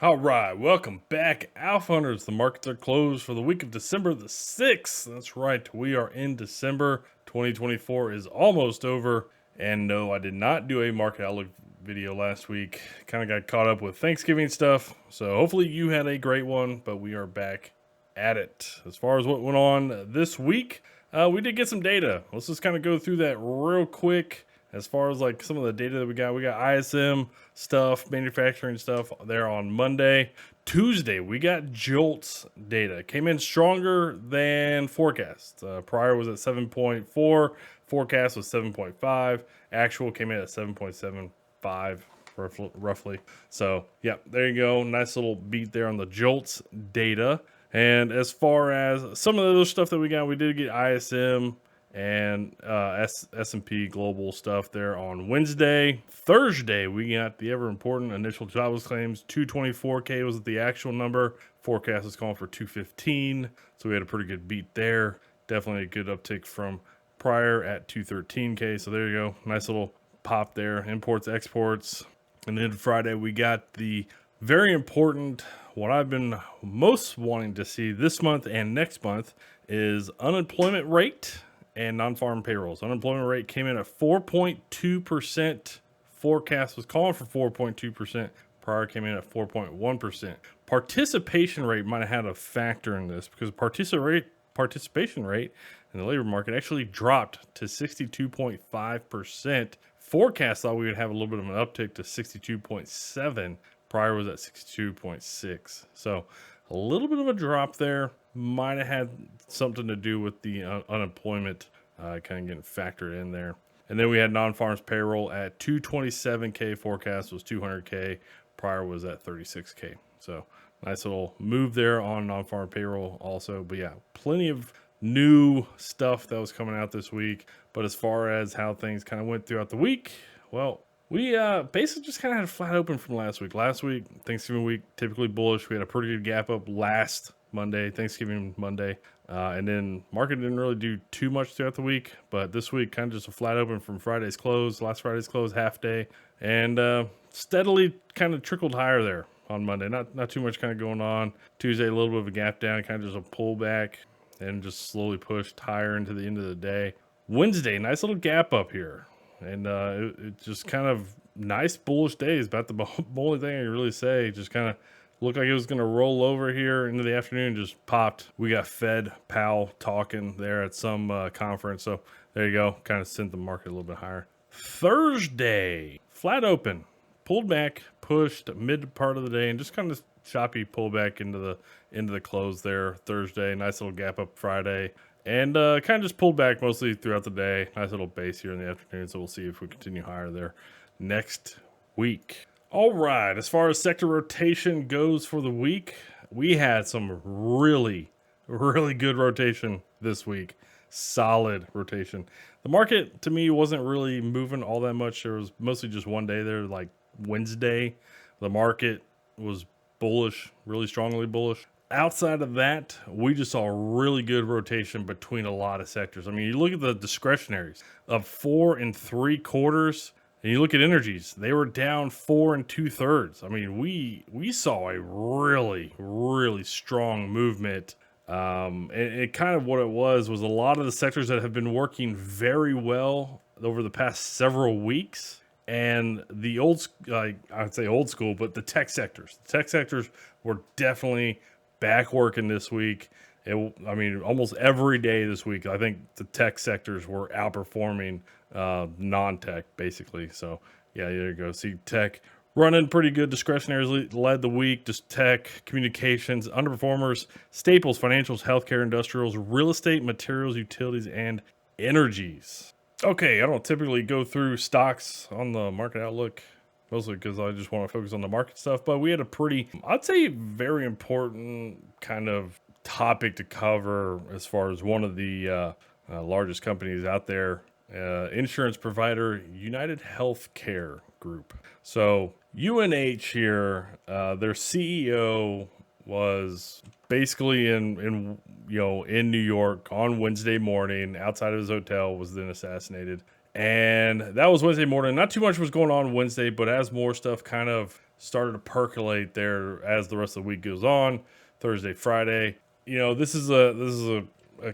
All right, welcome back, Alpha Hunters. The markets are closed for the week of December the 6th. That's right, we are in December. 2024 is almost over. And no, I did not do a market outlook video last week. Kind of got caught up with Thanksgiving stuff. So hopefully you had a great one, but we are back at it. As far as what went on this week, we did get some data. Let's just kind of go through that real quick. As far as like some of the data that we got ISM stuff, manufacturing stuff there on Monday. Tuesday, we got JOLTS data. Came in stronger than forecast. Prior was at 7.4, forecast was 7.5, actual came in at 7.75 roughly. So, yeah, there you go. Nice little beat there on the JOLTS data. And as far as some of the other stuff that we got, we did get ISM and S&P global stuff there on Wednesday. Thursday, we got the ever important initial jobless claims. 224K was the actual number. Forecast was calling for 215, so we had a pretty good beat there. Definitely a good uptick from prior at 213K. So there you go, nice little pop there. Imports, exports, and then Friday we got the very important, what I've been most wanting to see this month and next month is unemployment rate and non-farm payrolls. Unemployment rate came in at 4.2%. Forecast was calling for 4.2%. Prior came in at 4.1%. Participation rate might have had a factor in this because participation rate in the labor market actually dropped to 62.5%. Forecast thought we would have a little bit of an uptick to 62.7. Prior was at 62.6. So a little bit of a drop there. Might have had something to do with the unemployment kind of getting factored in there. And then we had non-farms payroll at 227K. Forecast was 200K. Prior was at 36K. So nice little move there on non-farm payroll also. But yeah, plenty of new stuff that was coming out this week. But as far as how things kind of went throughout the week, well, we basically just kind of had a flat open from last week. Last week, Thanksgiving week, typically bullish. We had a pretty good gap up last Monday, Thanksgiving Monday. And then market didn't really do too much throughout the week. But this week, kind of just a flat open from Friday's close, last Friday's close, half day. And steadily kind of trickled higher there on Monday. Not too much kind of going on. Tuesday, a little bit of a gap down, kind of just a pullback. And just slowly pushed higher into the end of the day. Wednesday, nice little gap up here. And it just kind of nice bullish days. About the only thing I can really say. Just kind of looked like it was going to roll over here into the afternoon. Just popped. We got Fed Powell talking there at some conference. So there you go. Kind of sent the market a little bit higher. Thursday, flat open. Pulled back, pushed mid part of the day, and just kind of choppy pullback into the close there. Thursday, nice little gap up Friday. And kind of just pulled back mostly throughout the day. Nice little base here in the afternoon. So we'll see if we continue higher there next week. All right. As far as sector rotation goes for the week, we had some really, really good rotation this week. Solid rotation. The market, to me, wasn't really moving all that much. There was mostly just one day there, like Wednesday. The market was bullish, really strongly bullish. Outside of that, we just saw a really good rotation between a lot of sectors. I mean, you look at the discretionaries of 4 3/4, and you look at energies; they were down 4 2/3. I mean, we saw a really, really strong movement. And it kind of what it was a lot of the sectors that have been working very well over the past several weeks. And the I'd say old school, but the tech sectors. The tech sectors were definitely back working this week. I mean, almost every day this week, I think the tech sectors were outperforming non-tech, basically. So, yeah, there you go. See, tech running pretty good. Discretionaries led the week. Just tech, communications, underperformers, staples, financials, healthcare, industrials, real estate, materials, utilities, and energies. Okay, I don't typically go through stocks on the market outlook, mostly because I just want to focus on the market stuff. But we had a pretty, I'd say, very important kind of topic to cover as far as one of the largest companies out there, insurance provider, United Healthcare Group. So UNH here, their CEO was basically in New York on Wednesday morning outside of his hotel, was then assassinated. And that was Wednesday morning. Not too much was going on Wednesday, but as more stuff kind of started to percolate there as the rest of the week goes on. Thursday, Friday. This is a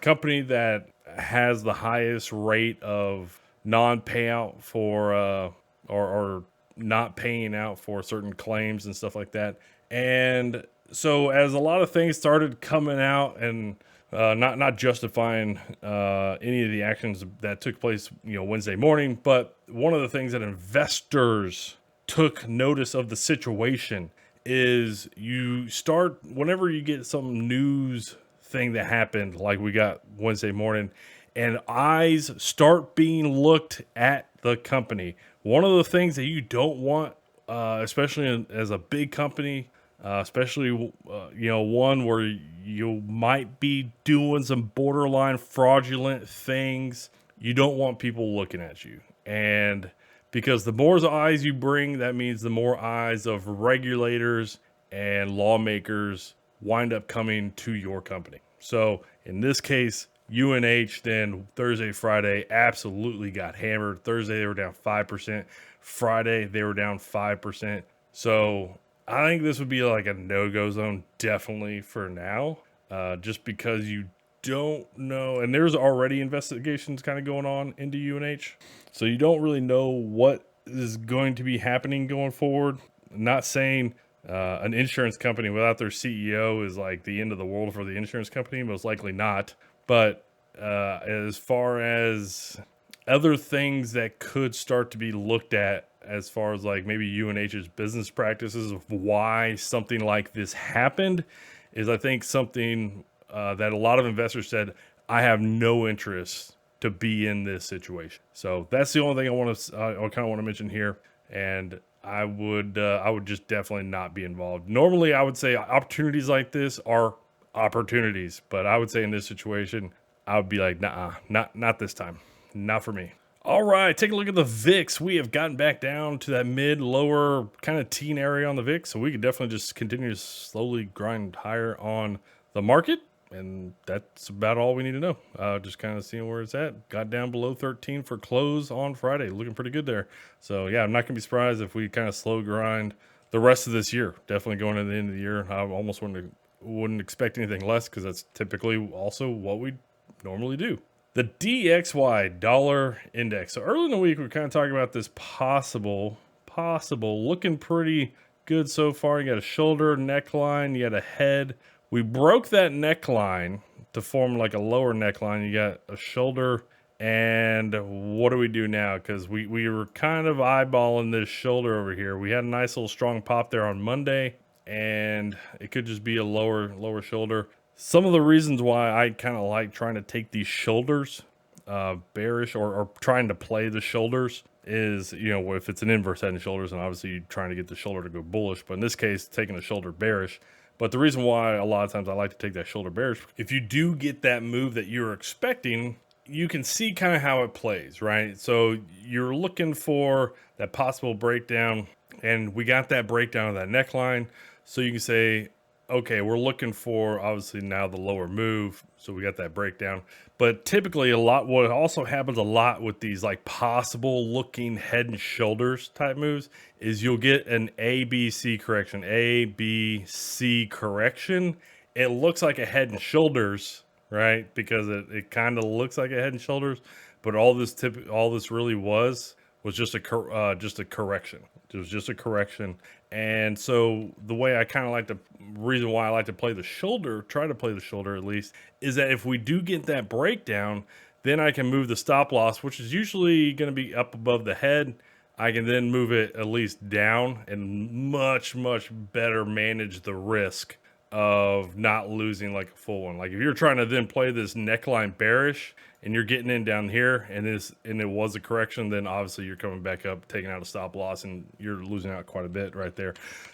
company that has the highest rate of non-payout for or not paying out for certain claims and stuff like that. And so as a lot of things started coming out and not justifying any of the actions that took place, Wednesday morning, but one of the things that investors took notice of the situation is you start whenever you get some news thing that happened like we got Wednesday morning and eyes start being looked at the company. One of the things that you don't want, especially as a big company, especially one where you might be doing some borderline fraudulent things, you don't want people looking at you. And because the more eyes you bring, that means the more eyes of regulators and lawmakers wind up coming to your company. So in this case, UNH then Thursday, Friday absolutely got hammered. Thursday, they were down 5%. Friday, they were down 5%. So I think this would be like a no-go zone definitely for now, just because you don't know. And there's already investigations kind of going on into UNH. So you don't really know what is going to be happening going forward. Not saying an insurance company without their CEO is like the end of the world for the insurance company. Most likely not. But as far as other things that could start to be looked at, as far as like maybe UNH's business practices of why something like this happened, is I think something that a lot of investors said, I have no interest to be in this situation. So that's the only thing I kind of want to mention here. And I would just definitely not be involved. Normally, I would say opportunities like this are opportunities, but I would say in this situation, I would be like, nah, not this time, not for me. All right, take a look at the VIX. We have gotten back down to that mid-lower kind of teen area on the VIX, so we could definitely just continue to slowly grind higher on the market. And that's about all we need to know. Just kind of seeing where it's at. Got down below 13 for close on Friday. Looking pretty good there. So, yeah, I'm not going to be surprised if we kind of slow grind the rest of this year. Definitely going into the end of the year. I almost wouldn't expect anything less because that's typically also what we normally do. The DXY dollar index. So early in the week, we were kind of talking about this possible, looking pretty good so far. You got a shoulder, neckline, you got a head. We broke that neckline to form like a lower neckline. You got a shoulder, and what do we do now? Because we were kind of eyeballing this shoulder over here. We had a nice little strong pop there on Monday, and it could just be a lower shoulder. Some of the reasons why I kind of like trying to take these shoulders bearish or trying to play the shoulders is, if it's an inverse head and shoulders, and obviously you're trying to get the shoulder to go bullish, but in this case, taking the shoulder bearish. But the reason why a lot of times I like to take that shoulder bearish, if you do get that move that you're expecting, you can see kind of how it plays, right? So you're looking for that possible breakdown, and we got that breakdown of that neckline. So you can say, okay, we're looking for obviously now the lower move. So we got that breakdown. But typically what also happens a lot with these like possible looking head and shoulders type moves is you'll get an ABC correction, ABC correction. It looks like a head and shoulders, right? Because it kind of looks like a head and shoulders, but all this really was just a correction. It was just a correction. And so the way reason why I like to play the shoulder, try to play the shoulder at least, is that if we do get that breakdown, then I can move the stop loss, which is usually going to be up above the head. I can then move it at least down and much, much better manage the risk of not losing like a full one. Like if you're trying to then play this neckline bearish and you're getting in down here and it was a correction, then obviously you're coming back up, taking out a stop loss, and you're losing out quite a bit right there.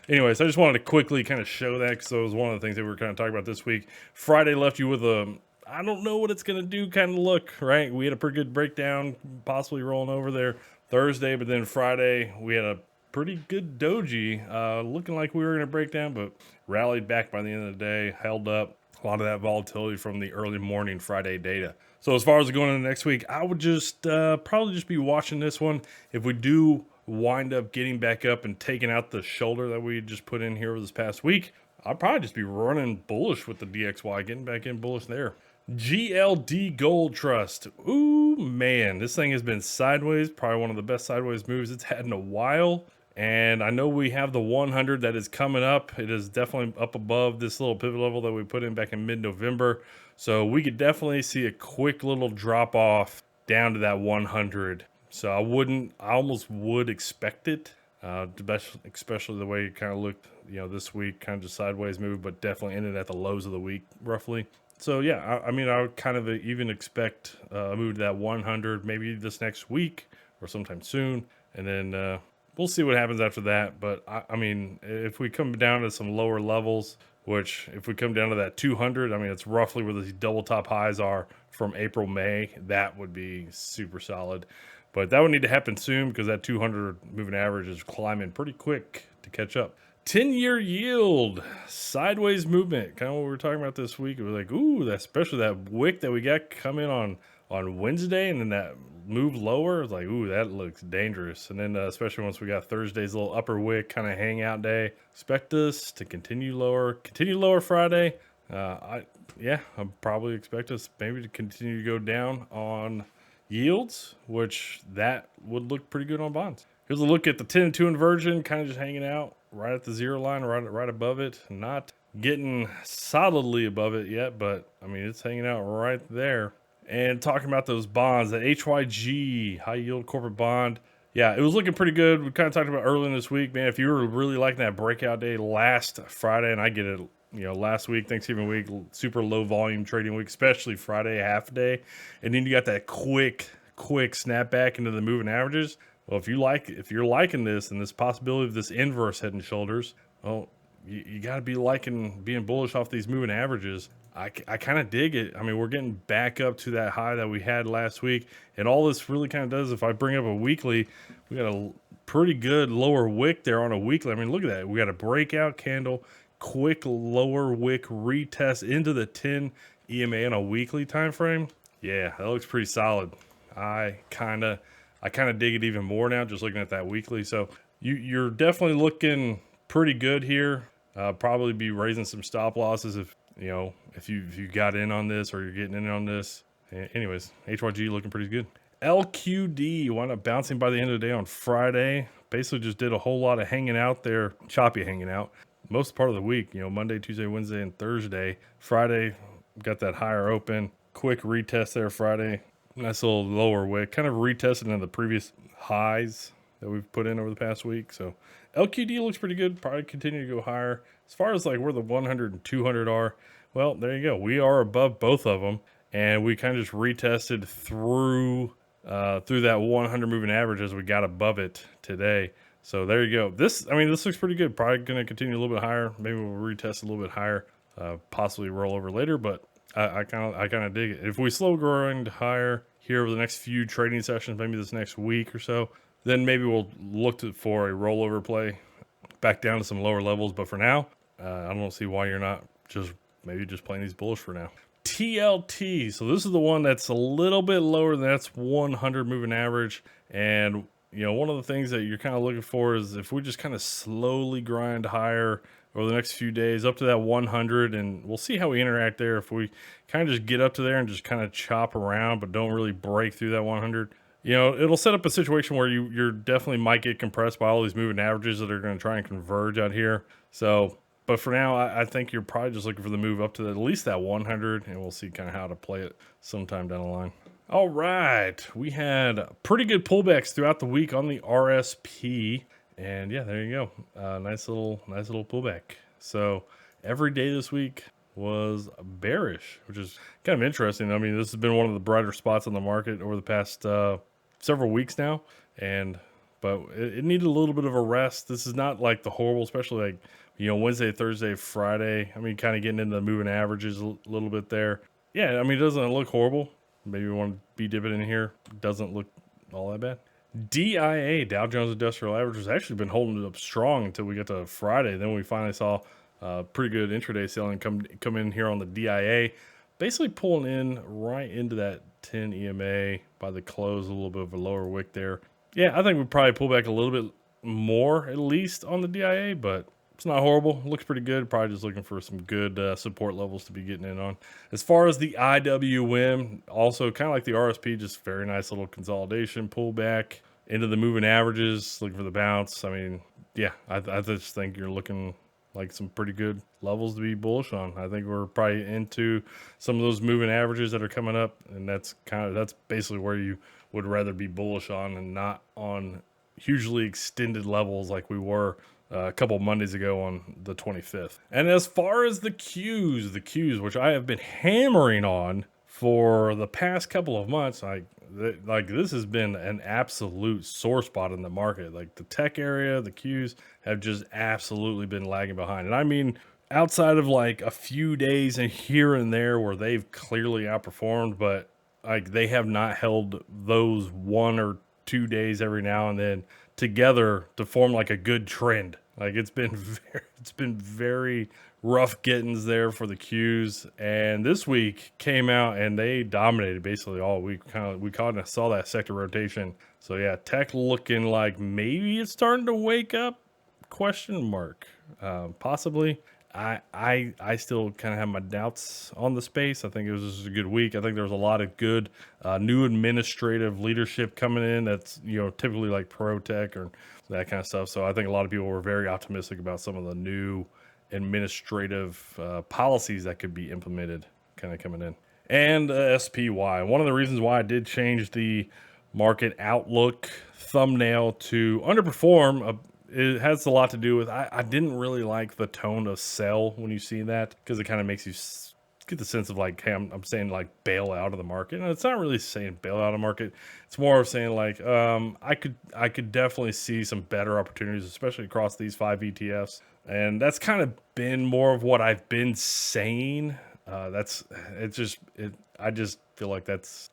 Anyways, I just wanted to quickly kind of show that because it was one of the things that we were kind of talking about this week. Friday left you with I don't know what it's going to do kind of look, right? We had a pretty good breakdown, possibly rolling over there Thursday, but then Friday we had a pretty good doji, looking like we were going to break down, but rallied back by the end of the day, held up. A lot of that volatility from the early morning Friday data. So as far as going into next week, I would just probably just be watching this one. If we do wind up getting back up and taking out the shoulder that we just put in here this past week, I'd probably just be running bullish with the DXY, getting back in bullish there. GLD Gold Trust. Ooh, man, this thing has been sideways. Probably one of the best sideways moves it's had in a while. And I know we have the 100 that is coming up. It is definitely up above this little pivot level that we put in back in mid-November. So we could definitely see a quick little drop off down to that 100. So I almost would expect it, especially the way it kind of looked, this week, kind of just sideways move, but definitely ended at the lows of the week, roughly. So yeah, I mean, I would kind of even expect a move to that 100, maybe this next week or sometime soon, and then we'll see what happens after that. But I mean, if we come down to some lower levels, which if we come down to that 200, I mean, it's roughly where these double top highs are from April, May. That would be super solid. But that would need to happen soon because that 200 moving average is climbing pretty quick to catch up. 10-year yield, sideways movement, kind of what we were talking about this week. It was like, ooh, especially that wick that we got coming on Wednesday, and then that move lower. It's like, ooh, that looks dangerous. And then especially once we got Thursday's little upper wick kind of hangout day, expect us to continue lower Friday. I probably expect us maybe to continue to go down on yields, which that would look pretty good on bonds. Here's a look at the 10 and 2 inversion, kind of just hanging out right at the zero line, right above it. Not getting solidly above it yet, but I mean, it's hanging out right there. And talking about those bonds, that HYG, high yield corporate bond, yeah, it was looking pretty good. We kind of talked about earlier in this week, man. If you were really liking that breakout day last Friday, and I get it, last week, Thanksgiving week, super low volume trading week, especially Friday, half day. And then you got that quick snapback into the moving averages. Well, if you're liking this and this possibility of this inverse head and shoulders, well, you got to be liking being bullish off these moving averages. I kind of dig it. I mean, we're getting back up to that high that we had last week. And all this really kind of does, if I bring up a weekly, we got a pretty good lower wick there on a weekly. I mean, look at that. We got a breakout candle, quick lower wick retest into the 10 EMA on a weekly time frame. Yeah, that looks pretty solid. I kind of dig it even more now just looking at that weekly. So you're definitely looking pretty good here. Probably be raising some stop losses if you got in on this or you're getting in on this. Anyways, HYG looking pretty good. LQD wound up bouncing by the end of the day on Friday. Basically just did a whole lot of hanging out there, choppy hanging out. Most part of the week, Monday, Tuesday, Wednesday, and Thursday. Friday, got that higher open. Quick retest there Friday. Nice little lower wick. Kind of retested into the previous highs that we've put in over the past week. So LQD looks pretty good. Probably continue to go higher. As far as like where the 100 and 200 are, well, there you go. We are above both of them. And we kind of just retested through that 100 moving average as we got above it today. So there you go. This looks pretty good. Probably going to continue a little bit higher. Maybe we'll retest a little bit higher, possibly roll over later, but I kind of dig it. If we slow growing to higher here over the next few trading sessions, maybe this next week or so, then maybe we'll look for a rollover play back down to some lower levels. But for now, I don't see why you're not just playing these bullish for now. TLT. So this is the one that's a little bit lower than that's 100 moving average. And one of the things that you're kind of looking for is if we just kind of slowly grind higher over the next few days up to that 100, and we'll see how we interact there. If we kind of just get up to there and just kind of chop around, but don't really break through that 100, it'll set up a situation where you're definitely might get compressed by all these moving averages that are going to try and converge out here. So, but for now, I think you're probably just looking for the move up to at least that 100, and we'll see kind of how to play it sometime down the line. All right, we had pretty good pullbacks throughout the week on the RSP, and yeah, there you go. Nice little pullback. So every day this week was bearish, which is kind of interesting. I mean, this has been one of the brighter spots on the market over the past several weeks now, but it needed a little bit of a rest. This is not like the horrible, especially like Wednesday, Thursday, Friday. I mean, kind of getting into the moving averages a little bit there. Yeah, I mean, it doesn't look horrible. Maybe we want to be dipping in here. Doesn't look all that bad. DIA, Dow Jones Industrial Average, has actually been holding up strong until we get to Friday. Then we finally saw pretty good intraday selling come in here on the DIA, basically pulling in right into that 10 EMA by the close, a little bit of a lower wick there. Yeah, I think we probably pull back a little bit more at least on the DIA, but it's not horrible. Looks pretty good. Probably just looking for some good support levels to be getting in on. As far as the IWM, also kind of like the RSP, just very nice little consolidation pullback into the moving averages, looking for the bounce. I mean, yeah, I just think you're looking like some pretty good levels to be bullish on. I think we're probably into some of those moving averages that are coming up, and that's basically where you would rather be bullish on and not on hugely extended levels like we were a couple Mondays ago on the 25th. And as far as the cues which I have been hammering on for the past couple of months, like this has been an absolute sore spot in the market. Like the tech area, the cues have just absolutely been lagging behind. And I mean, outside of like a few days and here and there where they've clearly outperformed, but like they have not held those 1 or 2 days every now and then together to form like a good trend. Like it's been very rough gettings there for the Qs, and this week came out and they dominated basically all week. We kind of saw that sector rotation. So yeah, tech looking like maybe it's starting to wake up? Question mark. Possibly. I still kind of have my doubts on the space. I think it was just a good week. I think there was a lot of good new administrative leadership coming in. That's typically like pro tech or that kind of stuff. So I think a lot of people were very optimistic about some of the new administrative policies that could be implemented, kind of coming in. And SPY. One of the reasons why I did change the market outlook thumbnail to underperform it has a lot to do with I didn't really like the tone of sell when you see that, because it kind of makes you get the sense of like, hey, I'm saying like bail out of the market, and it's not really saying bail out of the market. It's more of saying like I could definitely see some better opportunities, especially across these 5 ETFs, and that's kind of been more of what I've been saying. I just feel like that's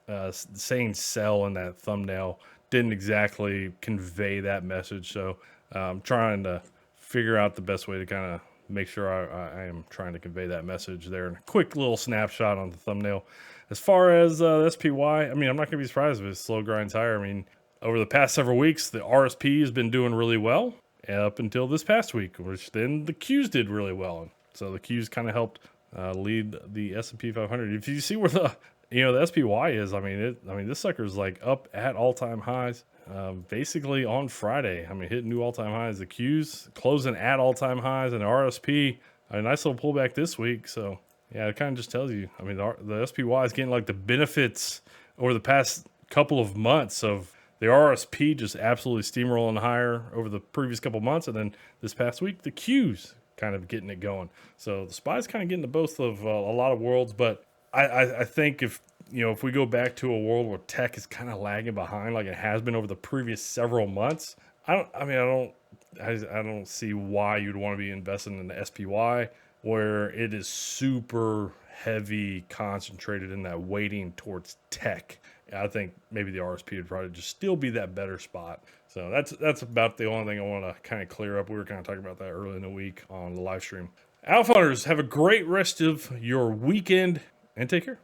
saying sell in that thumbnail didn't exactly convey that message. So I'm trying to figure out the best way to kind of make sure I am trying to convey that message there. And a quick little snapshot on the thumbnail. As far as the SPY, I mean, I'm not going to be surprised if it slow grinds higher. I mean, over the past several weeks, the RSP has been doing really well up until this past week, which then the Qs did really well. And so the Qs kind of helped lead the S&P 500. If you see where the SPY is, I mean, this sucker is like up at all-time highs. Basically on Friday, I mean, hitting new all-time highs. The Qs closing at all-time highs, and the RSP a nice little pullback this week. So yeah, it kind of just tells you. I mean, the SPY is getting like the benefits over the past couple of months of the RSP just absolutely steamrolling higher over the previous couple months, and then this past week the Qs kind of getting it going. So the SPY's kind of getting the both of a lot of worlds, but I think if we go back to a world where tech is kind of lagging behind like it has been over the previous several months, I don't see why you'd want to be investing in the SPY where it is super heavy concentrated in that weighting towards tech. I think maybe the RSP would probably just still be that better spot. So that's about the only thing I want to kind of clear up. We were kind of talking about that early in the week on the live stream. Alpha Hunters, have a great rest of your weekend and take care.